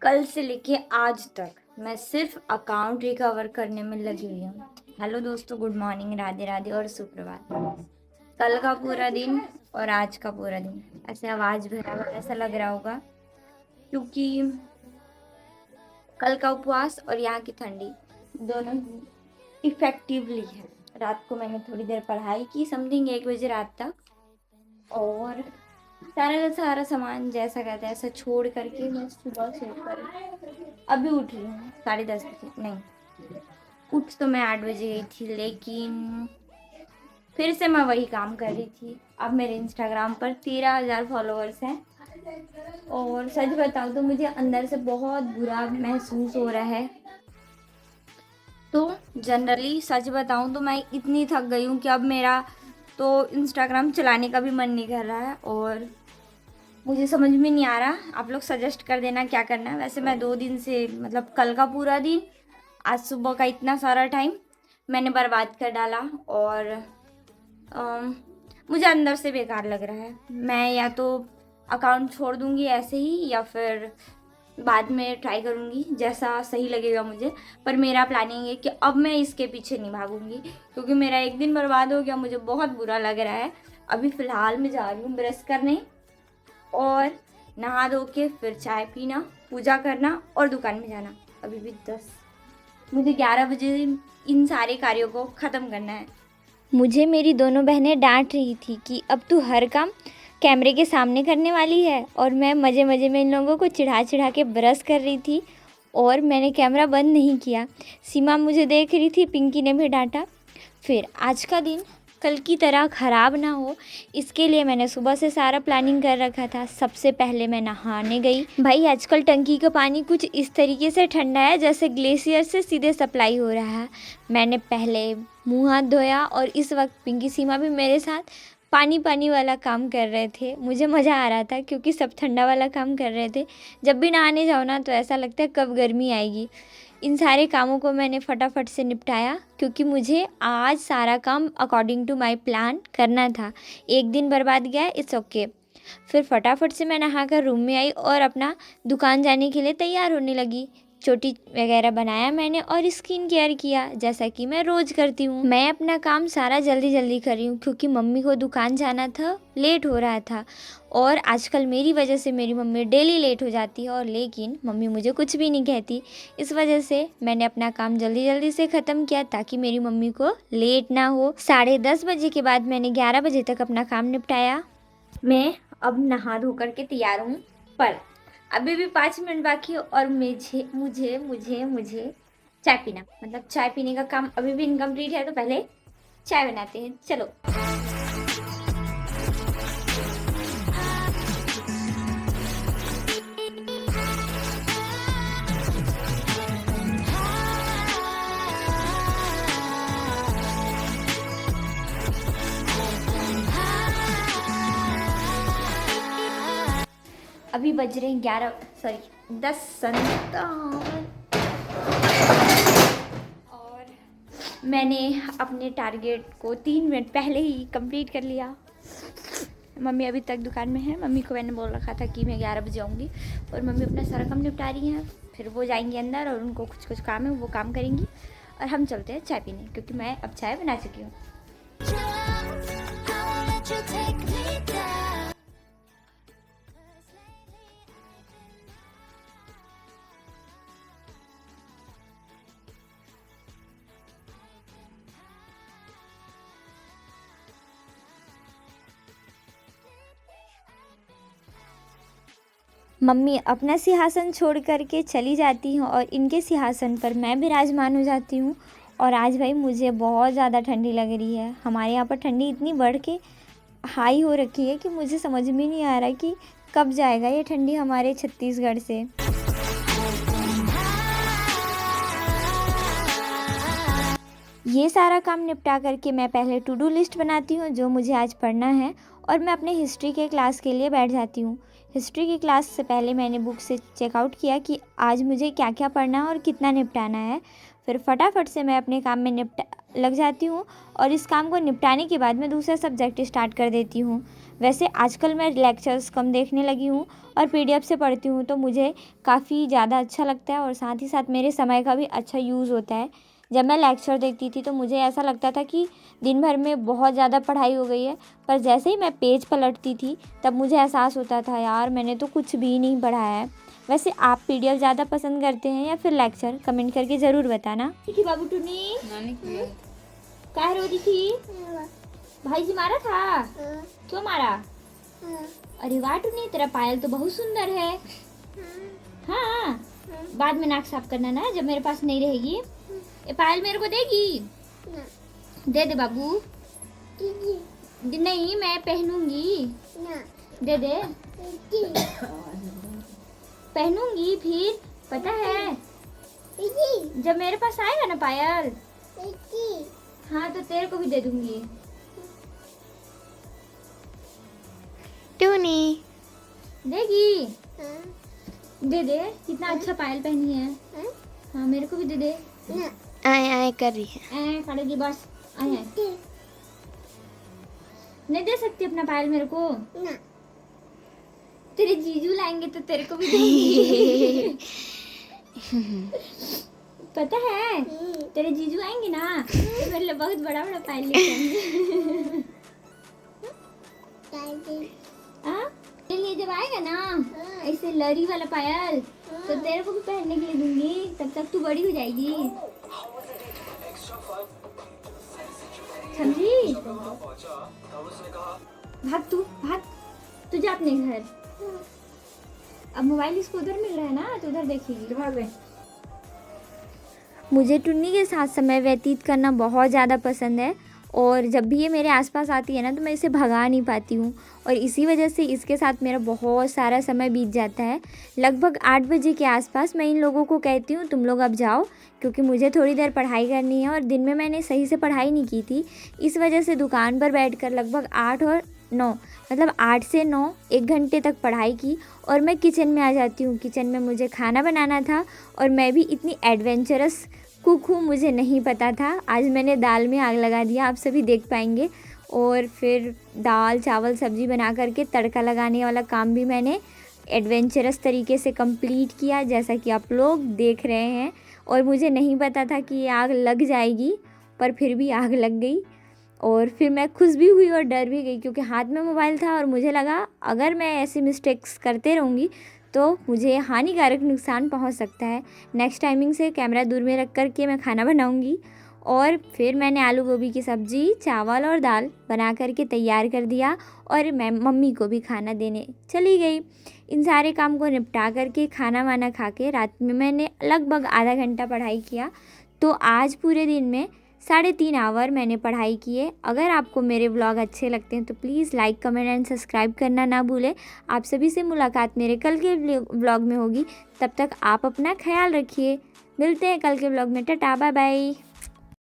कल से लेके आज तक मैं सिर्फ अकाउंट रिकवर करने में लगी हुई हूँ। हेलो दोस्तों, गुड मॉर्निंग, राधे राधे और सुप्रभात। कल का पूरा दिन और आज का पूरा दिन ऐसे आवाज भरा भरा ऐसा लग रहा होगा क्योंकि कल का उपवास और यहाँ की ठंडी दोनों ही इफेक्टिवली है। रात को मैंने थोड़ी देर पढ़ाई की, समथिंग 1 बजे रात तक, और सारा का सारा सामान जैसा कहते हैं ऐसा छोड़ करके मैं सुबह सोकर अभी उठ रही हूँ 10:30 बजे। नहीं, उठ तो मैं 8 बजे गई थी, लेकिन फिर से मैं वही काम कर रही थी। अब मेरे इंस्टाग्राम पर 13,000 फॉलोअर्स हैं और सच बताऊँ तो मुझे अंदर से बहुत बुरा महसूस हो रहा है। तो जनरली सच बताऊँ तो मैं इतनी थक गई हूँ कि अब मेरा तो इंस्टाग्राम चलाने का भी मन नहीं कर रहा है और मुझे समझ में नहीं आ रहा। आप लोग सजेस्ट कर देना क्या करना है। वैसे मैं 2 दिन से मतलब कल का पूरा दिन, आज सुबह का इतना सारा टाइम मैंने बर्बाद कर डाला और मुझे अंदर से बेकार लग रहा है। मैं या तो अकाउंट छोड़ दूँगी ऐसे ही या फिर बाद में ट्राई करूँगी, जैसा सही लगेगा मुझे। पर मेरा प्लानिंग है कि अब मैं इसके पीछे नहीं भागूंगी क्योंकि मेरा एक दिन बर्बाद हो गया, मुझे बहुत बुरा लग रहा है। अभी फ़िलहाल मैं जा रही हूँ ब्रश करने और नहा धो के फिर चाय पीना, पूजा करना और दुकान में जाना। अभी भी मुझे 11 बजे इन सारे कार्यों को ख़त्म करना है। मुझे मेरी दोनों बहनें डांट रही थी कि अब तू हर काम कैमरे के सामने करने वाली है, और मैं मज़े मज़े में इन लोगों को चिढ़ा चिढ़ा के ब्रश कर रही थी और मैंने कैमरा बंद नहीं किया। सीमा मुझे देख रही थी, पिंकी ने भी डांटा। फिर आज का दिन कल की तरह ख़राब ना हो, इसके लिए मैंने सुबह से सारा प्लानिंग कर रखा था। सबसे पहले मैं नहाने गई। भाई आजकल टंकी का पानी कुछ इस तरीके से ठंडा है जैसे ग्लेशियर से सीधे सप्लाई हो रहा है। मैंने पहले मुंह हाथ धोया और इस वक्त पिंकी सीमा भी मेरे साथ पानी पानी वाला काम कर रहे थे। मुझे मज़ा आ रहा था क्योंकि सब ठंडा वाला काम कर रहे थे। जब भी नहाने जाओ ना तो ऐसा लगता है कब गर्मी आएगी। इन सारे कामों को मैंने फटाफट से निपटाया क्योंकि मुझे आज सारा काम अकॉर्डिंग टू माय प्लान करना था। एक दिन बर्बाद गया, इट्स ओके। फिर फटाफट से मैं नहाकर रूम में आई और अपना दुकान जाने के लिए तैयार होने लगी। चोटी वगैरह बनाया मैंने और स्किन केयर किया जैसा कि मैं रोज़ करती हूँ। मैं अपना काम सारा जल्दी जल्दी कर रही हूँ क्योंकि मम्मी को दुकान जाना था, लेट हो रहा था। और आजकल मेरी वजह से मेरी मम्मी डेली लेट हो जाती है, और लेकिन मम्मी मुझे कुछ भी नहीं कहती। इस वजह से मैंने अपना काम जल्दी जल्दी से ख़त्म किया ताकि मेरी मम्मी को लेट ना हो। 10:30 बजे के बाद मैंने 11 बजे तक अपना काम निपटाया। मैं अब नहा धो करके तैयार हूँ, पर अभी भी 5 मिनट बाकी है और मुझे मुझे मुझे मुझे चाय पीना, मतलब चाय पीने का काम अभी भी इनकम्प्लीट है। तो पहले चाय बनाते हैं, चलो। अभी बज रहे हैं 10:17 और मैंने अपने टारगेट को 3 मिनट पहले ही कंप्लीट कर लिया। मम्मी अभी तक दुकान में है। मम्मी को मैंने बोल रखा था कि मैं 11 बजे आऊँगी और मम्मी अपना सारा काम निपटा रही हैं। फिर वो जाएंगी अंदर और उनको कुछ कुछ काम है, वो काम करेंगी और हम चलते हैं चाय पीने क्योंकि मैं अब चाय बना चुकी हूँ। मम्मी अपना सिंहासन छोड़ करके चली जाती हैं और इनके सिंहासन पर मैं विराजमान हो जाती हूँ। और आज भाई मुझे बहुत ज़्यादा ठंडी लग रही है। हमारे यहाँ पर ठंडी इतनी बढ़ के हाई हो रखी है कि मुझे समझ में नहीं आ रहा कि कब जाएगा ये ठंडी हमारे छत्तीसगढ़ से। ये सारा काम निपटा करके मैं पहले टू डू लिस्ट बनाती हूँ जो मुझे आज पढ़ना है, और मैं अपने हिस्ट्री के क्लास के लिए बैठ जाती हूँ। हिस्ट्री की क्लास से पहले मैंने बुक से चेकआउट किया कि आज मुझे क्या क्या पढ़ना है और कितना निपटाना है। फिर फटाफट से मैं अपने काम में लग जाती हूँ और इस काम को निपटाने के बाद मैं दूसरा सब्जेक्ट स्टार्ट कर देती हूँ। वैसे आजकल मैं लेक्चर्स कम देखने लगी हूँ और PDF से पढ़ती हूँ, तो मुझे काफ़ी ज़्यादा अच्छा लगता है और साथ ही साथ मेरे समय का भी अच्छा यूज़ होता है। जब मैं लेक्चर देखती थी तो मुझे ऐसा लगता था कि दिन भर में बहुत ज़्यादा पढ़ाई हो गई है, पर जैसे ही मैं पेज पलटती थी तब मुझे एहसास होता था यार मैंने तो कुछ भी नहीं पढ़ा है। वैसे आप PDF ज़्यादा पसंद करते हैं या फिर लेक्चर? कमेंट करके ज़रूर बताना। ठीक है बाबू टुनी, काहे रो रही थी? भाई जी मारा था? क्यों मारा? अरे वाह टुनी, तेरा पायल तो बहुत सुंदर है। हाँ, बाद में नाक साफ करना ना जब मेरे पास नहीं रहेगी। ये पायल मेरे को देगी? दे दे बाबू। नहीं, मैं पहनूंगी। दे दे। पहनूंगी फिर, पता है जब मेरे पास आएगा ना पायल, हाँ तो तेरे को भी दे दूंगी। टूनी देगी? दे दे, कितना अच्छा पायल पहनी है। हाँ मेरे को भी दे दे। आए आए कर रही है। करेगी बस। आए नहीं दे सकती अपना पायल मेरे को? तेरे जीजू लाएंगे तो तेरे को भी दूंगी। पता है तेरे जीजू आएंगे ना तो मेरे लिए बहुत बड़ा बड़ा पायल लेके आएंगे। हाँ तेरे लिए जब आएगा ना ऐसे लरी वाला पायल तो तेरे को भी पहनने के लिए दूंगी, तब तक तू बड़ी हो जाएगी। समझी? भाग तू जा अपने घर। अब मोबाइल इसको उधर मिल रहा है ना तो उधर देखेगी। भाग गए। मुझे टुन्नी के साथ समय व्यतीत करना बहुत ज़्यादा पसंद है और जब भी ये मेरे आसपास आती है ना तो मैं इसे भगा नहीं पाती हूँ और इसी वजह से इसके साथ मेरा बहुत सारा समय बीत जाता है। लगभग 8 बजे के आसपास मैं इन लोगों को कहती हूँ तुम लोग अब जाओ, क्योंकि मुझे थोड़ी देर पढ़ाई करनी है और दिन में मैंने सही से पढ़ाई नहीं की थी। इस वजह से दुकान पर बैठकर लगभग 8 और 9 मतलब 8 से 9 1 घंटे तक पढ़ाई की और मैं किचन में आ जाती हूँ। किचन में मुझे खाना बनाना था और मैं भी इतनी एडवेंचरस कुक हूँ, मुझे नहीं पता था। आज मैंने दाल में आग लगा दिया, आप सभी देख पाएंगे। और फिर दाल चावल सब्ज़ी बना करके तड़का लगाने वाला काम भी मैंने एडवेंचरस तरीके से कंप्लीट किया, जैसा कि आप लोग देख रहे हैं। और मुझे नहीं पता था कि ये आग लग जाएगी, पर फिर भी आग लग गई। और फिर मैं खुश भी हुई और डर भी गई, क्योंकि हाथ में मोबाइल था और मुझे लगा अगर मैं ऐसी मिस्टेक्स करते रहूँगी तो मुझे हानिकारक नुकसान पहुंच सकता है। नेक्स्ट टाइमिंग से कैमरा दूर में रख कर के मैं खाना बनाऊंगी। और फिर मैंने आलू गोभी की सब्ज़ी चावल और दाल बना करके तैयार कर दिया और मैं मम्मी को भी खाना देने चली गई। इन सारे काम को निपटा करके खाना वाना खा के रात में मैंने लगभग आधा घंटा पढ़ाई किया। तो आज पूरे दिन में 3.5 आवर मैंने पढ़ाई की है। अगर आपको मेरे व्लॉग अच्छे लगते हैं तो please like comment and subscribe करना ना भूलें। आप सभी से मुलाकात मेरे कल के व्लॉग में होगी। तब तक आप अपना ख्याल रखिए। मिलते हैं कल के व्लॉग में। टाटा बाय बाय।